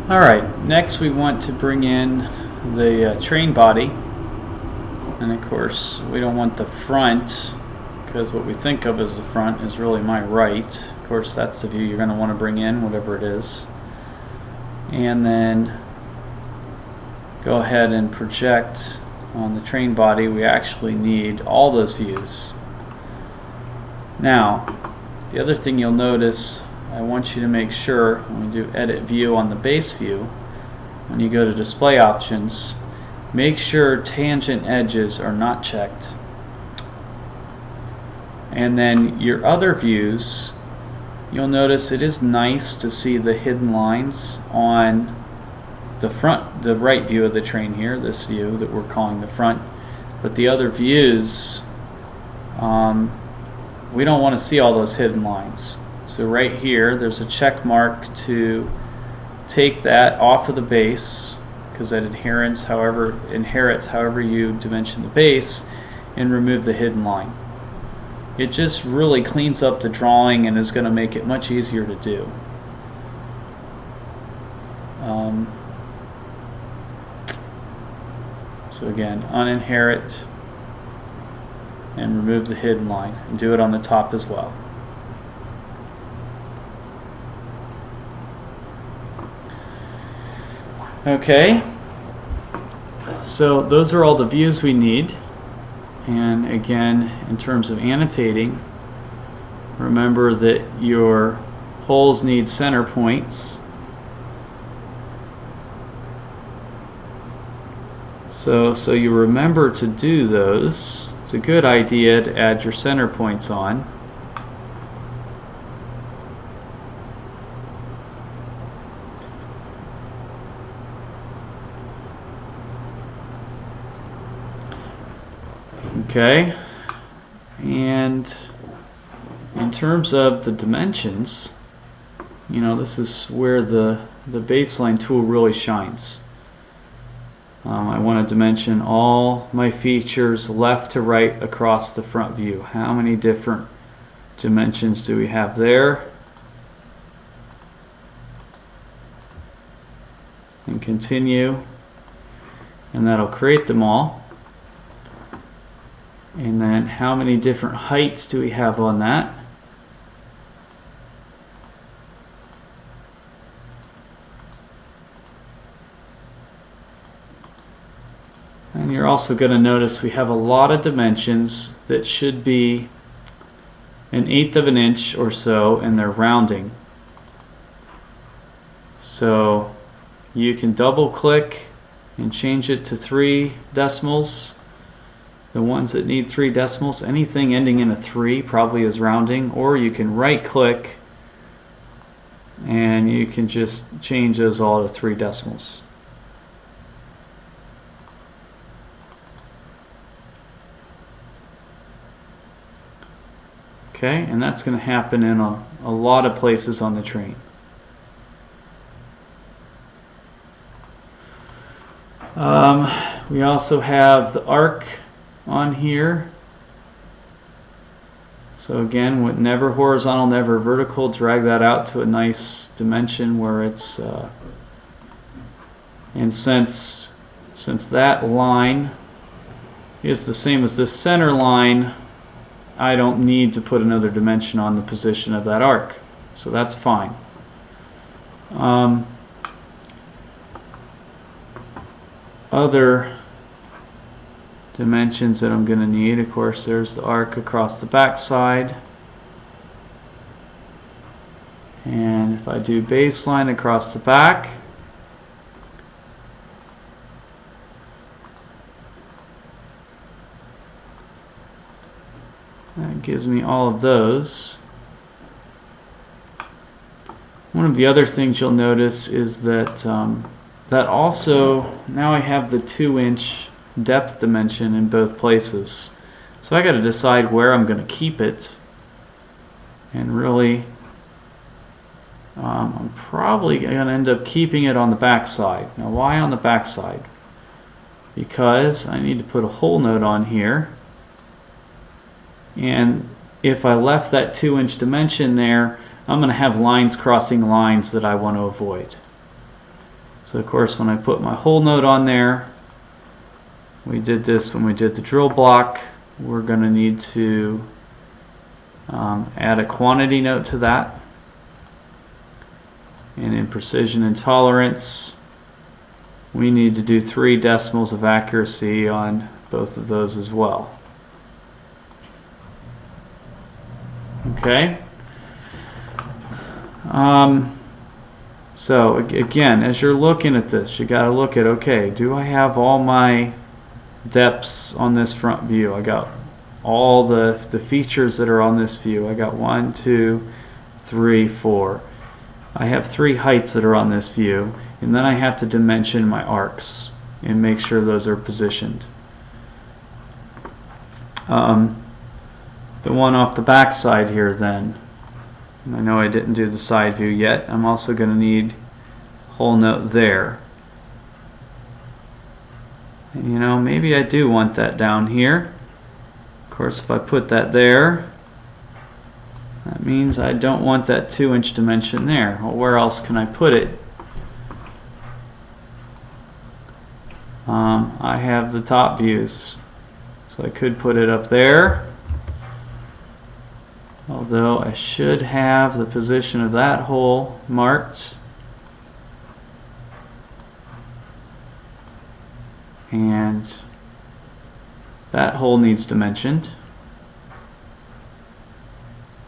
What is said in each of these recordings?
Alright, next we want to bring in the train body, and of course we don't want the front, because what we think of as the front is really my right. Of course that's the view you're going to want to bring in, whatever it is. And then go ahead and project on the train body. We actually need all those views. Now, the other thing you'll notice, I want you to make sure when we do edit view on the base view, when you go to display options, make sure tangent edges are not checked. And then your other views, you'll notice it is nice to see the hidden lines on the front, the right view of the train here, this view that we're calling the front. But the other views, we don't want to see all those hidden lines. So right here there's a check mark to take that off of the base, because that inherits however you dimension the base, and remove the hidden line. It just really cleans up the drawing and is going to make it much easier to do. So again, uninherit and remove the hidden line, and do it on the top as well. Okay, so those are all the views we need. And again, in terms of annotating, remember that your holes need center points. So you remember to do those. It's a good idea to add your center points on. Okay, and in terms of the dimensions, you know, this is where the baseline tool really shines. I want to dimension all my features left to right across the front view. How many different dimensions do we have there? And continue, and that'll create them all. And then how many different heights do we have on that? And you're also going to notice we have a lot of dimensions that should be 1/8 of an inch or so, and they're rounding. So you can double click and change it to 3 decimals. The ones that need 3 decimals, anything ending in a 3 probably is rounding, or you can right click and you can just change those all to 3 decimals. Okay, and that's going to happen in a lot of places on the train. We also have the arc on here. So again, with never horizontal, never vertical, drag that out to a nice dimension where it's and since that line is the same as this center line, I don't need to put another dimension on the position of that arc, so that's fine. Other dimensions that I'm going to need, of course, there's the arc across the back side, and if I do baseline across the back, that gives me all of those. One of the other things you'll notice is that that also, now I have the 2-inch depth dimension in both places. So I got to decide where I'm going to keep it, and really I'm probably going to end up keeping it on the back side. Now why on the back side? Because I need to put a hole node on here, and if I left that 2-inch dimension there, I'm going to have lines crossing lines that I want to avoid. So of course when I put my hole note on there, we did this when we did the drill block, we're going to need to add a quantity note to that. And in precision and tolerance, we need to do 3 decimals of accuracy on both of those as well. Okay. So again, as you're looking at this, you got to look at, okay, do I have all my depths on this front view? I got all the features that are on this view. I got 1, 2, 3, 4. I have 3 heights that are on this view, and then I have to dimension my arcs and make sure those are positioned. The one off the back side here then, and I know I didn't do the side view yet, I'm also going to need hole note there. And you know, maybe I do want that down here. Of course, if I put that there, that means I don't want that 2-inch dimension there. Well, where else can I put it? I have the top views, so I could put it up there. Although I should have the position of that hole marked. And that hole needs dimensioned.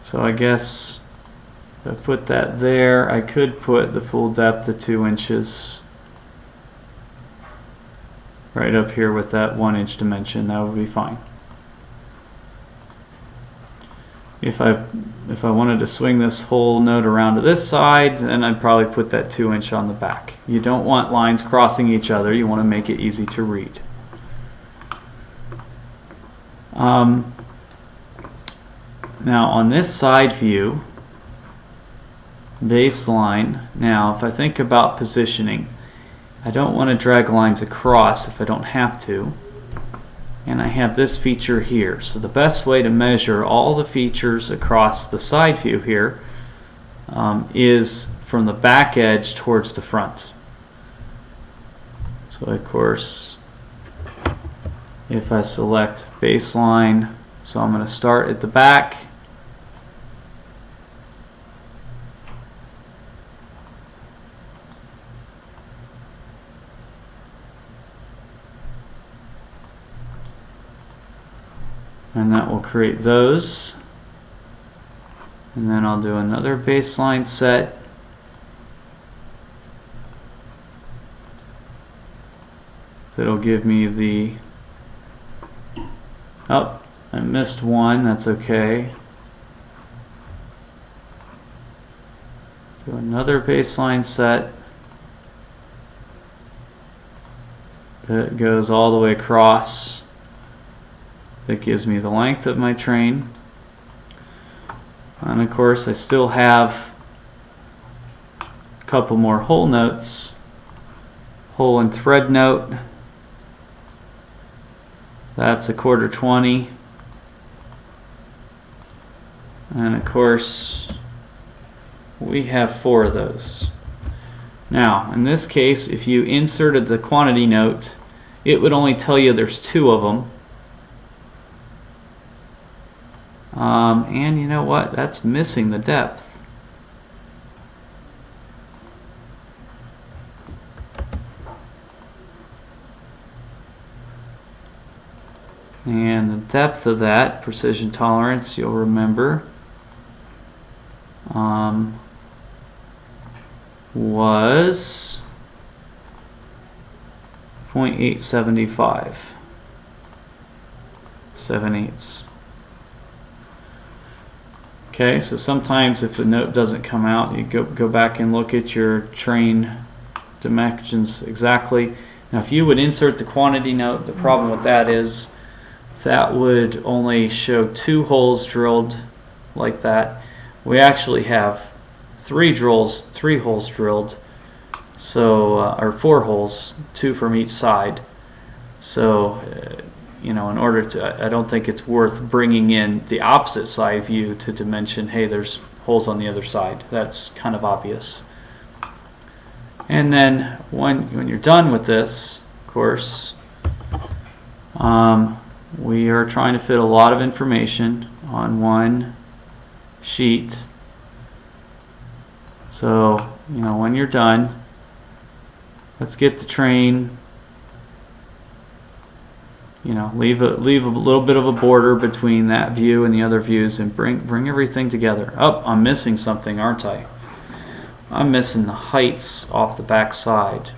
So I guess if I put that there, I could put the full depth of 2 inches right up here with that 1-inch dimension. That would be fine. If I wanted to swing this hole note around to this side, then I'd probably put that 2-inch on the back. You don't want lines crossing each other. You want to make it easy to read. Now on this side view, baseline, now if I think about positioning, I don't want to drag lines across if I don't have to. And I have this feature here. So the best way to measure all the features across the side view here is from the back edge towards the front. So of course, if I select baseline, so I'm going to start at the back. And that will create those. And then I'll do another baseline set. That'll give me the, oh, I missed one, that's okay. Do another baseline set that goes all the way across. That gives me the length of my train. And of course I still have a couple more hole notes. Hole and thread note. That's 1/4 20. And of course we have 4 of those. Now in this case, if you inserted the quantity note, it would only tell you there's 2 of them. And you know what? That's missing the depth. And the depth of that, precision tolerance, you'll remember, was 0.875, 7/8. Okay, so sometimes if the note doesn't come out, you go back and look at your train dimensions exactly. Now if you would insert the quantity note, the problem with that is that would only show 2 holes drilled like that. We actually have 3 holes drilled, so or 4 holes, 2 from each side. So you know, in order to, I don't think it's worth bringing in the opposite side view to dimension, hey, there's holes on the other side. That's kind of obvious. And then when you're done with this, of course, we are trying to fit a lot of information on one sheet. So, when you're done, let's get the train, leave a little bit of a border between that view and the other views, and bring everything together. Oh, I'm missing something, aren't I? I'm missing the heights off the back side.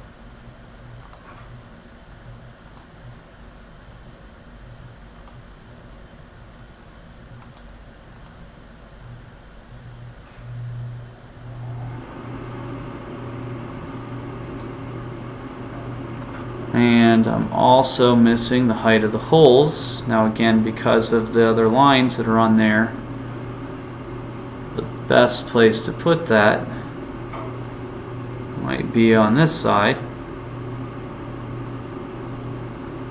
And I'm also missing the height of the holes. Now again, because of the other lines that are on there, the best place to put that might be on this side.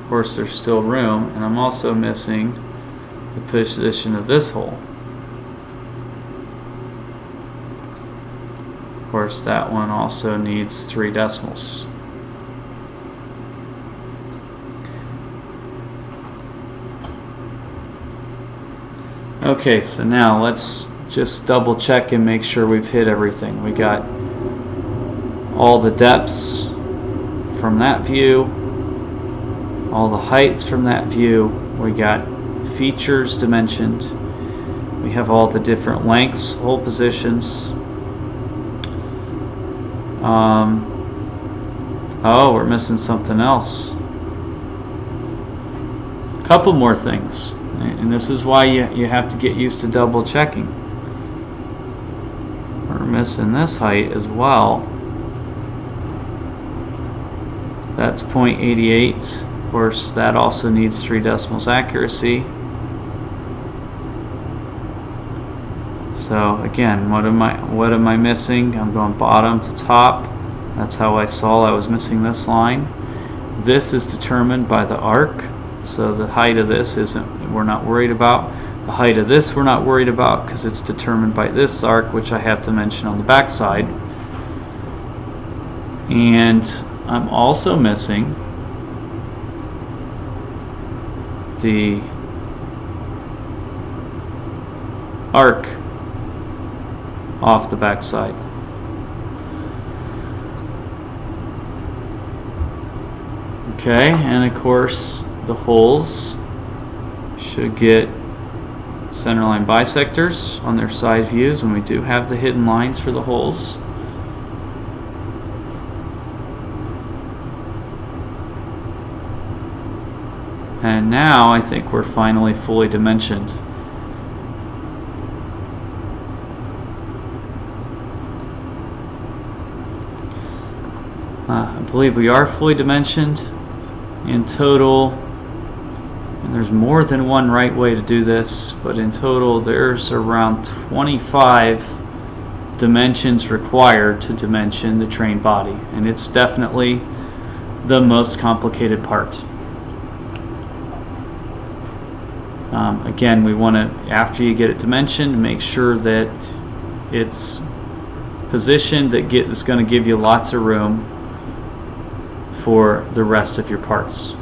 Of course, there's still room, and I'm also missing the position of this hole. Of course, that one also needs 3 decimals. Okay, so now let's just double check and make sure we've hit everything. We got all the depths from that view, all the heights from that view. We got features dimensioned. We have all the different lengths, hole positions. Oh, we're missing something else. A couple more things. And this is why you have to get used to double checking. We're missing this height as well. That's 0.88. Of course, that also needs 3 decimals accuracy. So again, what am I missing? I'm going bottom to top. That's how I saw I was missing this line. This is determined by the arc. So the height of this we're not worried about. The height of this we're not worried about because it's determined by this arc, which I have to mention on the back side. And I'm also missing the arc off the back side. Okay, and of course the holes should get centerline bisectors on their side views when we do have the hidden lines for the holes. And now I think we're finally fully dimensioned. I believe we are fully dimensioned in total, and there's more than one right way to do this, but in total there's around 25 dimensions required to dimension the train body, and it's definitely the most complicated part. Again, we want to, after you get it dimensioned, make sure that it's positioned that is going to give you lots of room for the rest of your parts.